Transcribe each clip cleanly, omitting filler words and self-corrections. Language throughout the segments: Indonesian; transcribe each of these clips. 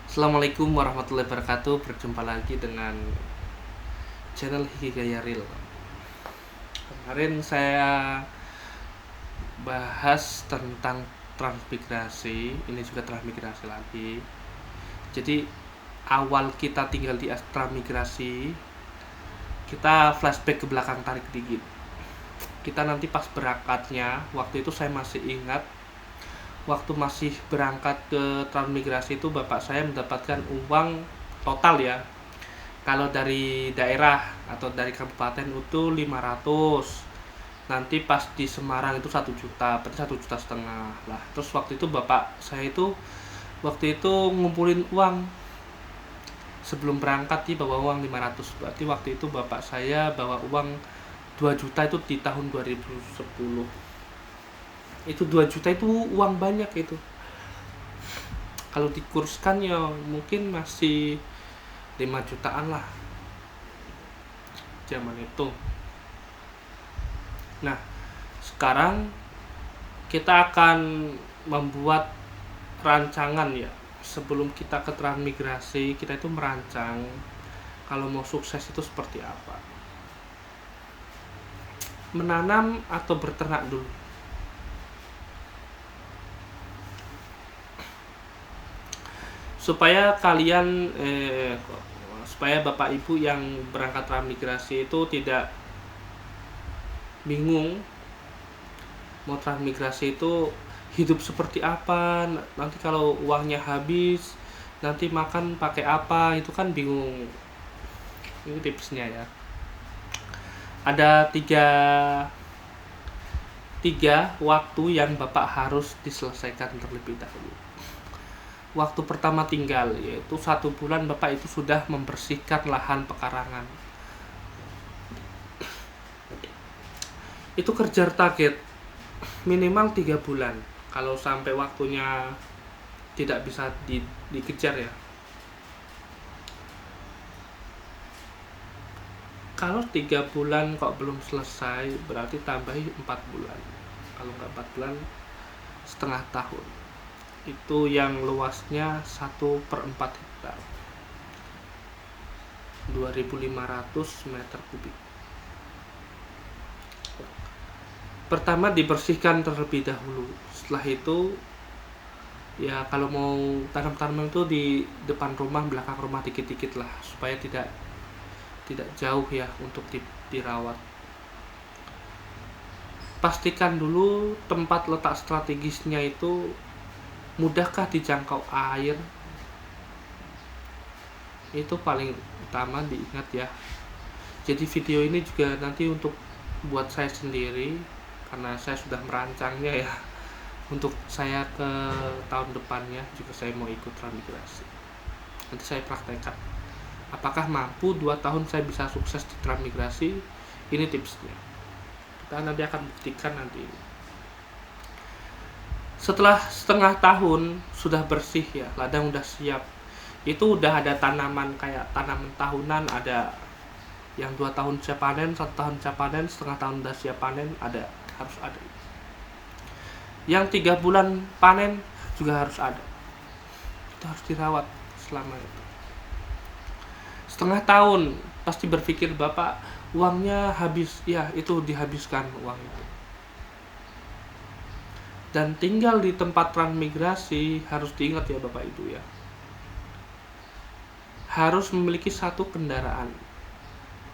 Assalamualaikum warahmatullahi wabarakatuh. Berjumpa lagi dengan channel Hikaya Real. Kemarin saya bahas tentang transmigrasi. Ini juga transmigrasi lagi. Jadi awal kita tinggal di transmigrasi, kita flashback ke belakang, tarik dikit. Kita nanti pas berangkatnya, waktu itu saya masih ingat, waktu masih berangkat ke transmigrasi itu bapak saya mendapatkan uang total ya, kalau dari daerah atau dari kabupaten itu 500, nanti pas di Semarang itu 1 juta, berarti 1,5 juta lah. Terus waktu itu bapak saya itu waktu itu ngumpulin uang sebelum berangkat, dia bawa uang 500, berarti waktu itu bapak saya bawa uang 2 juta itu di tahun 2010. Itu 2 juta itu uang banyak itu. Kalau dikurskan ya mungkin masih 5 jutaan lah zaman itu. Nah, sekarang kita akan membuat rancangan ya. Sebelum kita ke transmigrasi, kita itu merancang kalau mau sukses itu seperti apa. Menanam atau berternak dulu. Supaya kalian supaya bapak ibu yang berangkat transmigrasi itu tidak bingung mau transmigrasi itu hidup seperti apa, nanti kalau uangnya habis nanti makan pakai apa, itu kan bingung. Ini tipsnya ya, ada tiga waktu yang bapak harus diselesaikan terlebih dahulu. Waktu pertama tinggal, yaitu 1 bulan bapak itu sudah membersihkan lahan pekarangan. Itu kejar target minimal 3 bulan. Kalau sampai waktunya tidak bisa dikejar ya. Kalau 3 bulan kok belum selesai, berarti tambahi 4 bulan. Kalau nggak 4 bulan, setengah tahun. Itu yang luasnya 1/4 hektar, 2.500 meter kubik. Pertama dibersihkan terlebih dahulu. Setelah itu ya kalau mau tanam-tanaman itu di depan rumah, belakang rumah dikit-dikit lah, supaya tidak jauh ya untuk dirawat. Pastikan dulu tempat letak strategisnya itu mudahkah dijangkau air. Itu paling utama diingat ya. Jadi video ini juga nanti untuk buat saya sendiri, karena saya sudah merancangnya ya. Untuk saya ke tahun depannya juga saya mau ikut transmigrasi. Nanti saya praktekkan apakah mampu 2 tahun saya bisa sukses di transmigrasi. Ini tipsnya, kita nanti akan buktikan nanti. Setelah setengah tahun sudah bersih ya, ladang udah siap, itu udah ada tanaman kayak tanaman tahunan, ada yang 2 tahun siap panen, 1 tahun siap panen, setengah tahun udah siap panen, ada, harus ada. Yang 3 bulan panen juga harus ada. Itu harus dirawat selama itu. Setengah tahun pasti berpikir bapak uangnya habis, ya itu dihabiskan uang itu. Dan tinggal di tempat transmigrasi harus diingat ya bapak ibu ya, harus memiliki 1 kendaraan.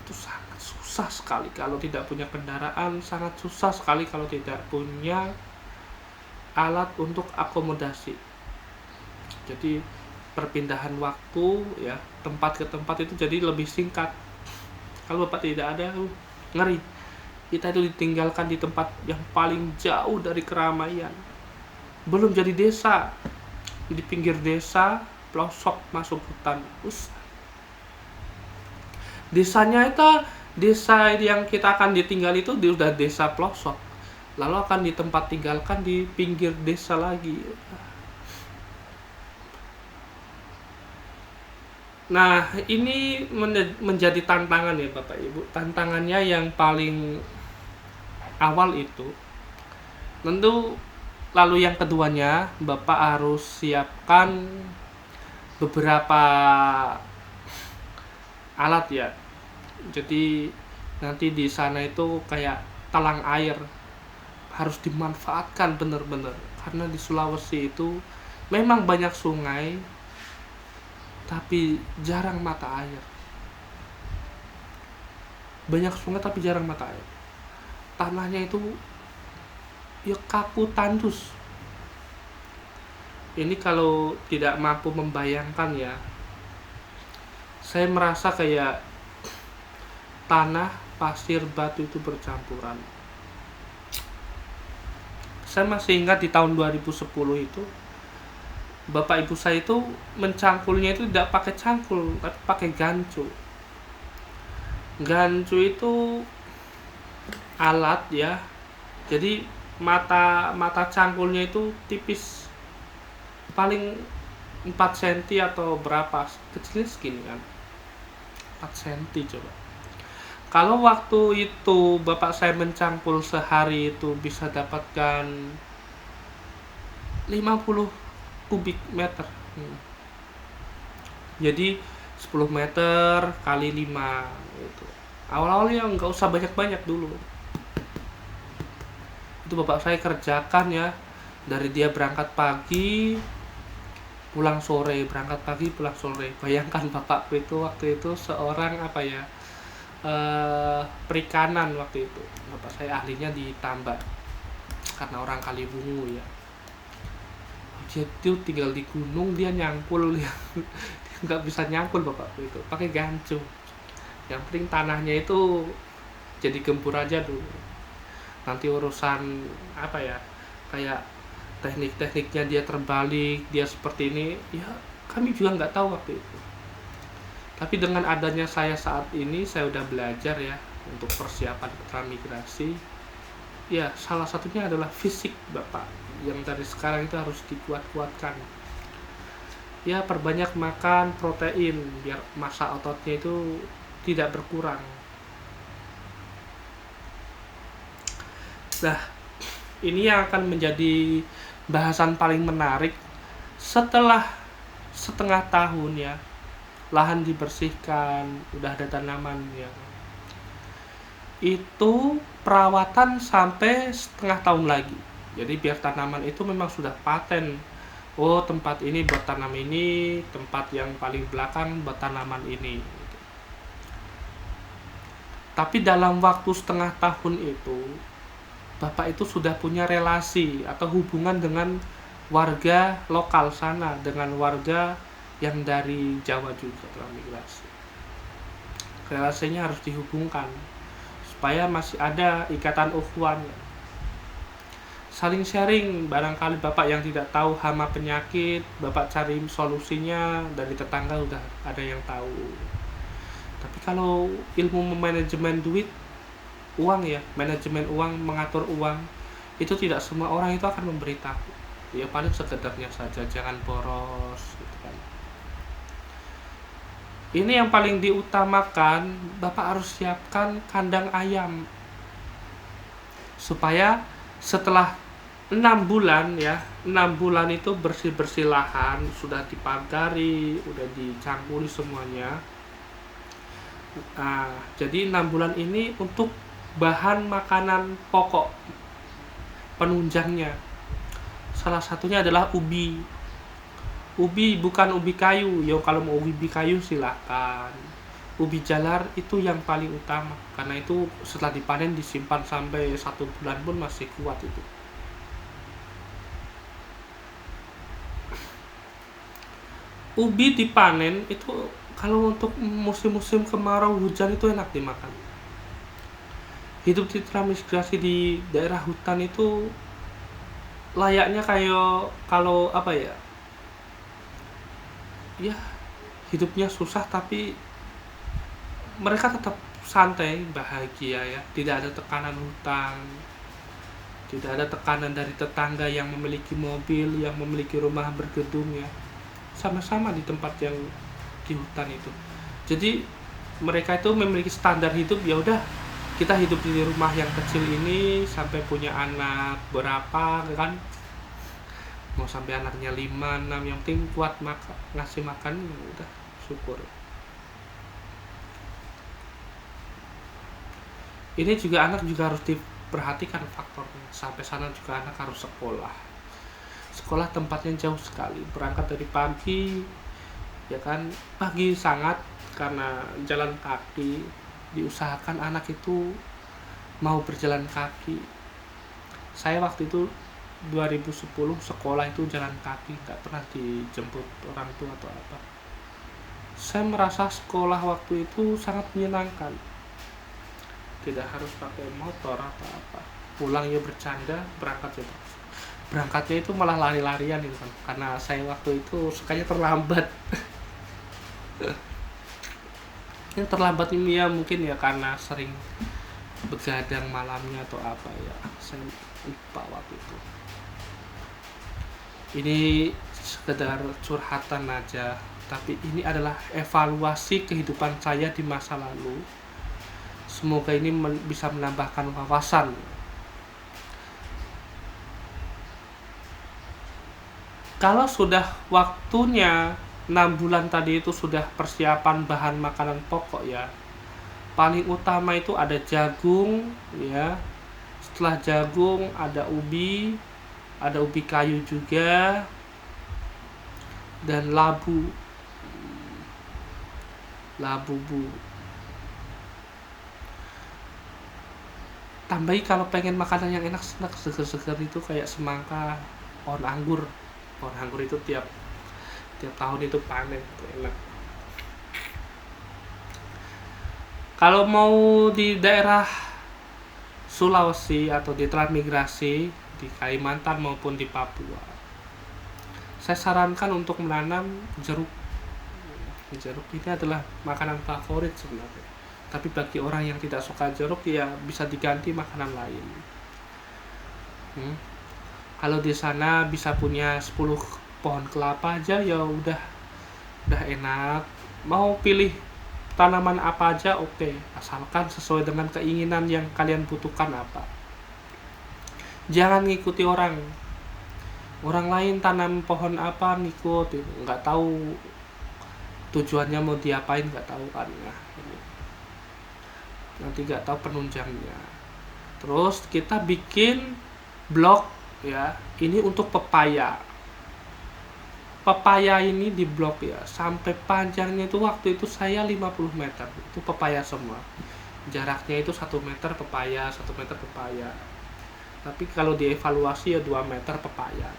Itu sangat susah sekali kalau tidak punya kendaraan, sangat susah sekali kalau tidak punya alat untuk akomodasi. Jadi perpindahan waktu ya, tempat ke tempat itu jadi lebih singkat. Kalau bapak tidak ada, ngeri. Kita itu ditinggalkan di tempat yang paling jauh dari keramaian. Belum jadi desa, di pinggir desa, pelosok masuk hutan. Desanya itu, desa yang kita akan ditinggal itu sudah desa pelosok, lalu akan di tempat tinggalkan di pinggir desa lagi. Nah, ini menjadi tantangan ya Bapak Ibu. Tantangannya yang paling awal itu tentu, lalu yang keduanya Bapak harus siapkan beberapa alat ya. Jadi nanti di sana itu kayak talang air harus dimanfaatkan bener-bener, karena di Sulawesi itu memang banyak sungai tapi jarang mata air. Banyak sungai tapi jarang mata air. Tanahnya itu ya kaku tandus. Ini kalau tidak mampu membayangkan ya, saya merasa kayak tanah, pasir, batu itu bercampuran. Saya masih ingat di tahun 2010 itu bapak ibu saya itu mencangkulnya itu tidak pakai cangkul tapi pakai gancu. Gancu itu alat ya. Jadi mata cangkulnya itu tipis, paling 4 cm atau berapa, kecilnya segini kan, 4 cm coba. Kalau waktu itu bapak saya mencangkul sehari itu bisa dapatkan 50 kubik meter. Jadi 10 meter kali 5 gitu. Awal-awalnya nggak usah banyak-banyak dulu. Itu bapak saya kerjakan ya, dari dia berangkat pagi pulang sore, berangkat pagi pulang sore. Bayangkan bapakku itu waktu itu seorang perikanan waktu itu. Bapak saya ahlinya di tambak karena orang Kalibungu ya. Dia tuh tinggal di gunung, dia nyangkul ya. Nggak bisa nyangkul bapakku itu pakai gancu. Yang penting tanahnya itu jadi gembur aja dulu. Nanti urusan kayak teknik-tekniknya dia terbalik, dia seperti ini ya kami juga nggak tahu waktu itu. Tapi dengan adanya saya saat ini, saya udah belajar ya untuk persiapan transmigrasi. Ya salah satunya adalah fisik bapak, yang dari sekarang itu harus dikuat-kuatkan. Ya perbanyak makan protein biar massa ototnya itu tidak berkurang. Nah, ini yang akan menjadi bahasan paling menarik setelah setengah tahun ya, lahan dibersihkan, udah ada tanaman ya. Itu perawatan sampai setengah tahun lagi. Jadi biar tanaman itu memang sudah paten. Oh, tempat ini buat tanam ini, tempat yang paling belakang buat tanaman ini. Tapi dalam waktu setengah tahun itu, bapak itu sudah punya relasi atau hubungan dengan warga lokal sana, dengan warga yang dari Jawa juga transmigrasi. Relasinya harus dihubungkan supaya masih ada ikatan ukhuwah. Saling sharing, barangkali bapak yang tidak tahu hama penyakit, bapak cari solusinya, dari tetangga udah ada yang tahu. Tapi kalau ilmu manajemen duit, uang ya, manajemen uang, mengatur uang, itu tidak semua orang itu akan memberitahu. Ya paling sekedarnya saja, jangan boros gitu kan. Ini yang paling diutamakan, bapak harus siapkan kandang ayam supaya setelah 6 bulan ya, 6 bulan itu bersih-bersih lahan, sudah dipagari, udah dicampuri semuanya. Nah, jadi 6 bulan ini untuk bahan makanan pokok penunjangnya. Salah satunya adalah ubi. Ubi bukan ubi kayu, ya kalau mau ubi kayu silakan. Ubi jalar itu yang paling utama, karena itu setelah dipanen disimpan sampai 1 bulan pun masih kuat itu. Ubi dipanen itu kalau untuk musim-musim kemarau hujan itu enak dimakan. Hidup di transmigrasi di daerah hutan itu layaknya kayak kalau ya hidupnya susah tapi mereka tetap santai, bahagia ya, tidak ada tekanan hutang, tidak ada tekanan dari tetangga yang memiliki mobil, yang memiliki rumah bergedung ya, sama-sama di tempat yang di hutan itu. Jadi mereka itu memiliki standar hidup, ya udah kita hidup di rumah yang kecil ini sampai punya anak berapa kan, mau sampai anaknya 5, 6, yang penting kuat ngasih makan, ya udah syukur. Ini juga anak juga harus diperhatikan faktornya. Sampai sana juga anak harus sekolah tempatnya jauh sekali, berangkat dari pagi, ya kan, pagi sangat, karena jalan kaki. Diusahakan anak itu mau berjalan kaki. Saya waktu itu 2010 sekolah itu jalan kaki, nggak pernah dijemput orang tua atau apa. Saya merasa sekolah waktu itu sangat menyenangkan, tidak harus pakai motor atau apa. Pulang ya bercanda, berangkatnya itu malah lari-larian gitu kan, karena saya waktu itu sukanya terlambat. Yang terlambat ini ya mungkin ya karena sering begadang malamnya atau apa ya, saya lupa waktu itu. Ini sekedar curhatan aja, tapi ini adalah evaluasi kehidupan saya di masa lalu. Semoga ini bisa menambahkan wawasan. Kalau sudah waktunya 6 bulan tadi itu sudah persiapan bahan makanan pokok ya. Paling utama itu ada jagung ya. Setelah jagung ada ubi kayu juga, dan labu bu. Tambahi kalau pengen makanan yang enak, seger-seger itu kayak semangka, pohon anggur itu tiap tahun itu panen, itu enak. Kalau mau di daerah Sulawesi atau di transmigrasi di Kalimantan maupun di Papua, saya sarankan untuk menanam jeruk. Jeruk ini adalah makanan favorit sebenarnya, tapi bagi orang yang tidak suka jeruk ya bisa diganti makanan lain. Kalau di sana bisa punya 10 pohon kelapa aja ya udah enak. Mau pilih tanaman apa aja oke, asalkan sesuai dengan keinginan yang kalian butuhkan apa. Jangan ngikuti orang lain tanam pohon apa ngikut, nggak tahu tujuannya mau diapain, nggak tahu kan ya. Nanti nggak tahu penunjangnya. Terus kita bikin blok ya, ini untuk pepaya ini di blok ya, sampai panjangnya itu waktu itu saya 50 meter, itu pepaya semua, jaraknya itu 1 meter pepaya, 1 meter pepaya. Tapi kalau dievaluasi ya 2 meter pepaya.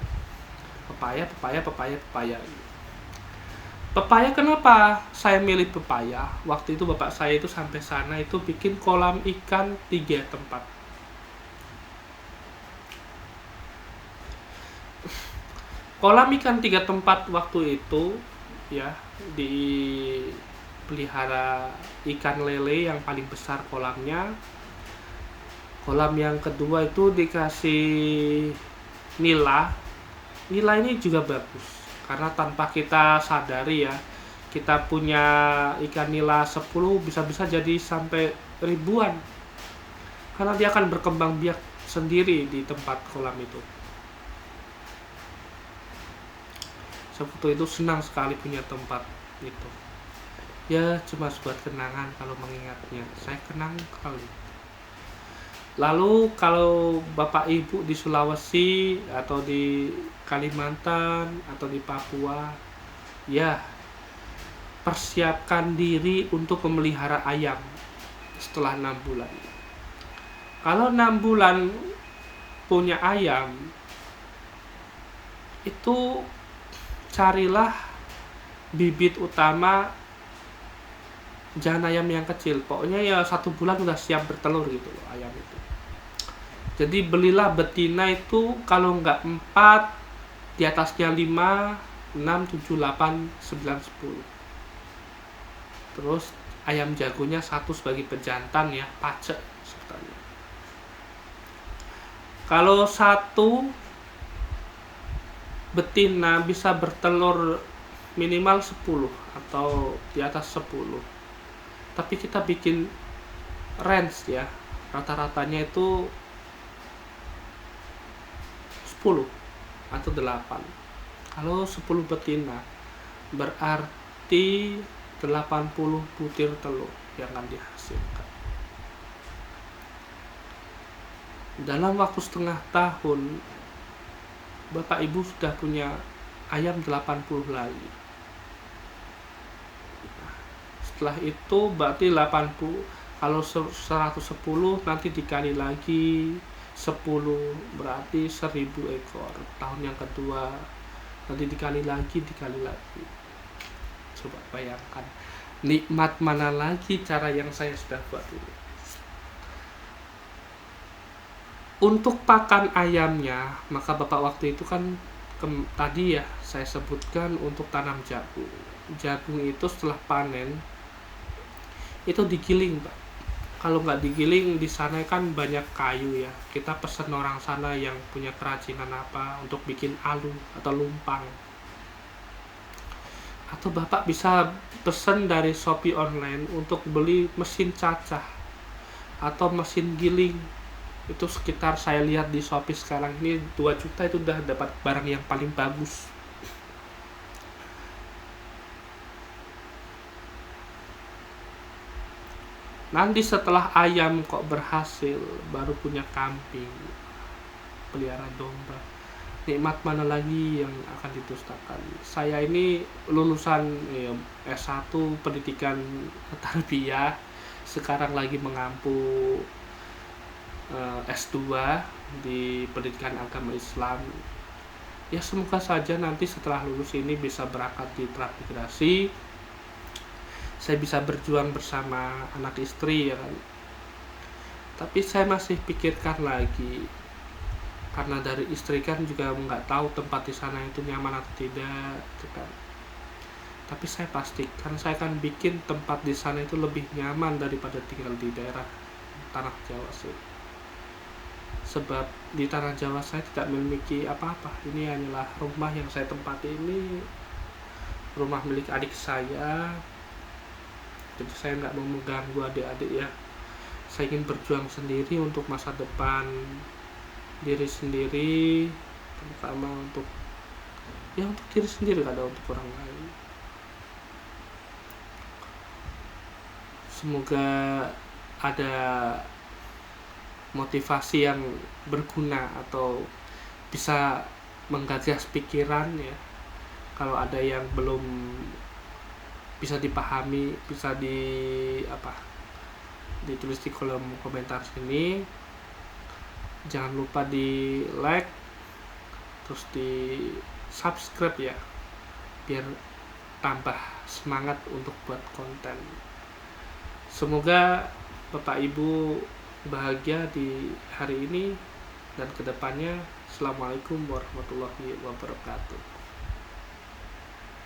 Pepaya kenapa saya milih pepaya? Waktu itu bapak saya itu sampai sana itu bikin kolam ikan 3 tempat. Kolam ikan 3 tempat waktu itu ya, dipelihara ikan lele yang paling besar kolamnya. Kolam yang kedua itu dikasih nila ini juga bagus, karena tanpa kita sadari ya, kita punya ikan nila 10 bisa jadi sampai ribuan, karena dia akan berkembang biak sendiri di tempat kolam itu. Waktu itu senang sekali punya tempat itu. Ya cuma buat kenangan, kalau mengingatnya saya kenang kali. Lalu kalau bapak ibu di Sulawesi atau di Kalimantan atau di Papua, ya persiapkan diri untuk memelihara ayam setelah 6 bulan. Kalau 6 bulan punya ayam, itu carilah bibit utama, jangan ayam yang kecil. Pokoknya ya 1 bulan udah siap bertelur gitu loh ayam itu. Jadi belilah betina itu kalau nggak 4, di atasnya 5, 6, 7, 8, 9, 10. Terus ayam jagonya 1 sebagai pejantan ya, pacek sebenarnya. Kalau 1 betina bisa bertelur minimal 10 atau di atas 10. Tapi kita bikin range ya, rata-ratanya itu 10. atau 8. Kalau 10 betina berarti 80 butir telur yang akan dihasilkan. Dalam waktu setengah tahun, Bapak Ibu sudah punya ayam 80 lagi. Setelah itu berarti 80, kalau 110 nanti dikali lagi 10 berarti 1000 ekor. Tahun yang kedua nanti dikali lagi. Coba bayangkan, nikmat mana lagi cara yang saya sudah buat ini. Untuk pakan ayamnya, maka Bapak waktu itu kan tadi ya saya sebutkan untuk tanam jagung. Jagung itu setelah panen itu digiling, Pak. Kalau nggak digiling, di sana kan banyak kayu ya. Kita pesen orang sana yang punya kerajinan apa untuk bikin alu atau lumpang. Atau Bapak bisa pesen dari Shopee online untuk beli mesin cacah atau mesin giling. Itu sekitar saya lihat di Shopee sekarang ini 2 juta itu udah dapat barang yang paling bagus. Nanti setelah ayam kok berhasil, baru punya kambing, pelihara domba. Nikmat mana lagi yang akan didustakan? Saya ini lulusan S1 pendidikan tarbiyah, sekarang lagi mengampu S2 di pendidikan agama Islam. Ya semoga saja nanti setelah lulus ini bisa berangkat di transmigrasi. Saya bisa berjuang bersama anak istri ya kan. Tapi saya masih pikirkan lagi, karena dari istri kan juga nggak tahu tempat di sana itu nyaman atau tidak gitu kan. Tapi saya pastikan saya akan bikin tempat di sana itu lebih nyaman daripada tinggal di daerah tanah Jawa sih. Sebab di tanah Jawa saya tidak memiliki apa-apa. Ini hanyalah rumah yang saya tempati, ini rumah milik adik saya. Jadi saya nggak mau mengganggu adik-adik ya. Saya ingin berjuang sendiri untuk masa depan diri sendiri, terutama untuk diri sendiri, kadang untuk orang lain. Semoga ada motivasi yang berguna atau bisa menggagas pikiran ya. Kalau ada yang belum bisa dipahami, bisa ditulis di kolom komentar sini. Jangan lupa di like, terus di subscribe ya, biar tambah semangat untuk buat konten. Semoga Bapak Ibu bahagia di hari ini dan kedepannya. Assalamualaikum warahmatullahi wabarakatuh.